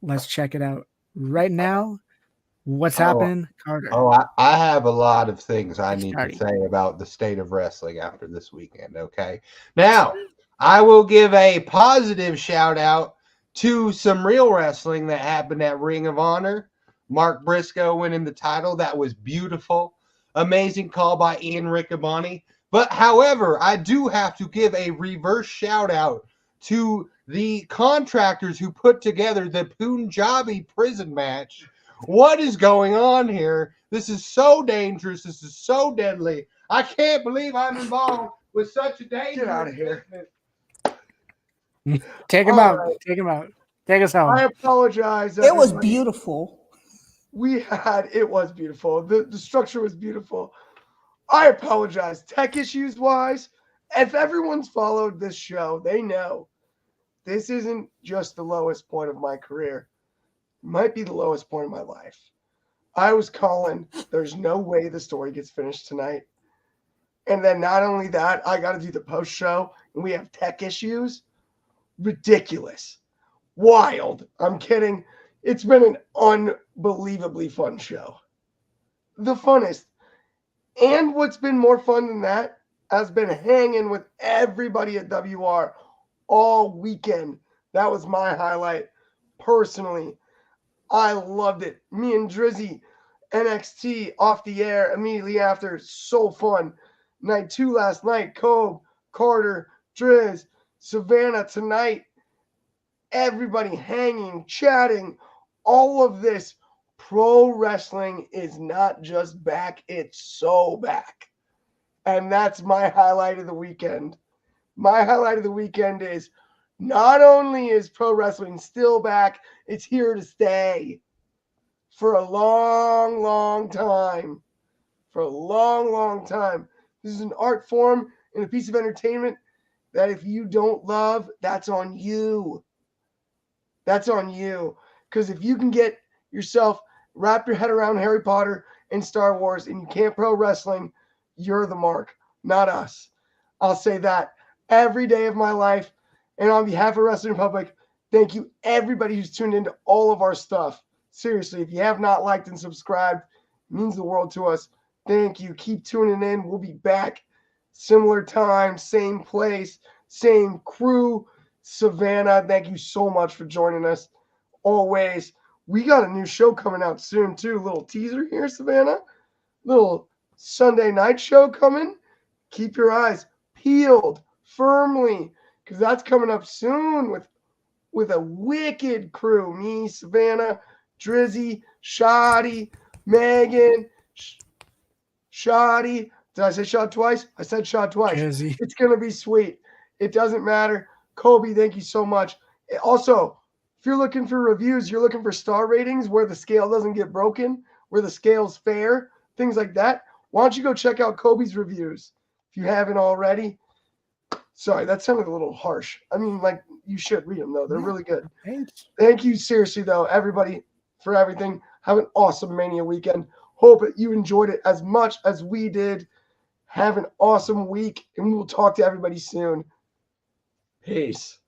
let's check it out right now. What's happening, Carter? I have a lot of things I need to say about the state of wrestling after this weekend, okay? Now, I will give a positive shout out to some real wrestling that happened at Ring of Honor. Mark Briscoe winning the title. That was beautiful. Amazing call by Ian Riccaboni. But however, I do have to give a reverse shout out to the contractors who put together the Punjabi prison match What is going on here? This is so dangerous. This is so deadly. I can't believe I'm involved with such a dangerous outta here. business. Take him All out. right. Take him out. Take us home. I apologize. It was everybody. beautiful. It was beautiful. The structure was beautiful. I apologize. Tech issues wise, if everyone's followed this show, they know this isn't just the lowest point of my career. It might be the lowest point of my life. I was calling, there's no way the story gets finished tonight. And then not only that, I got to do the post show and we have tech issues. Ridiculous. Wild. I'm kidding. It's been an unbelievably fun show. The funnest. And what's been more fun than that has been hanging with everybody at WR all weekend. That was my highlight personally. I loved it. Me and Drizzy, NXT off the air immediately after. So fun. Night 2 last night. Coby, Carter, Driz, Savannah tonight. Everybody hanging, chatting. All of this. Pro wrestling is not just back, it's so back. And that's my highlight of the weekend. My highlight of the weekend is not only is pro wrestling still back, it's here to stay for a long, long time. For a long, long time. This is an art form and a piece of entertainment that if you don't love, that's on you. That's on you. Because if you can get yourself, wrap your head around Harry Potter and Star Wars and you can't pro wrestling, you're the mark, not us. I'll say that every day of my life. And on behalf of Wrestling Republic, thank you everybody who's tuned into all of our stuff. Seriously, if you have not liked and subscribed, it means the world to us. Thank you. Keep tuning in. We'll be back. Similar time, same place, same crew. Savannah, thank you so much for joining us. Always. We got a new show coming out soon, too. Little teaser here, Savannah. Little Sunday night show coming. Keep your eyes peeled firmly, because that's coming up soon with a wicked crew. Me, Savannah, Drizzy, Shoddy, Megan, Shoddy. Did I say Shot twice? I said Shot twice. Drizzy. It's going to be sweet. It doesn't matter. Coby, thank you so much. Also, if you're looking for reviews, you're looking for star ratings where the scale doesn't get broken, where the scale's fair, things like that, why don't you go check out Coby's reviews if you haven't already? Sorry, that sounded a little harsh. I mean, like, you should read them, though. They're really good. Thanks. Thank you, seriously, though, everybody, for everything. Have an awesome Mania weekend. Hope that you enjoyed it as much as we did. Have an awesome week, and we'll talk to everybody soon. Peace.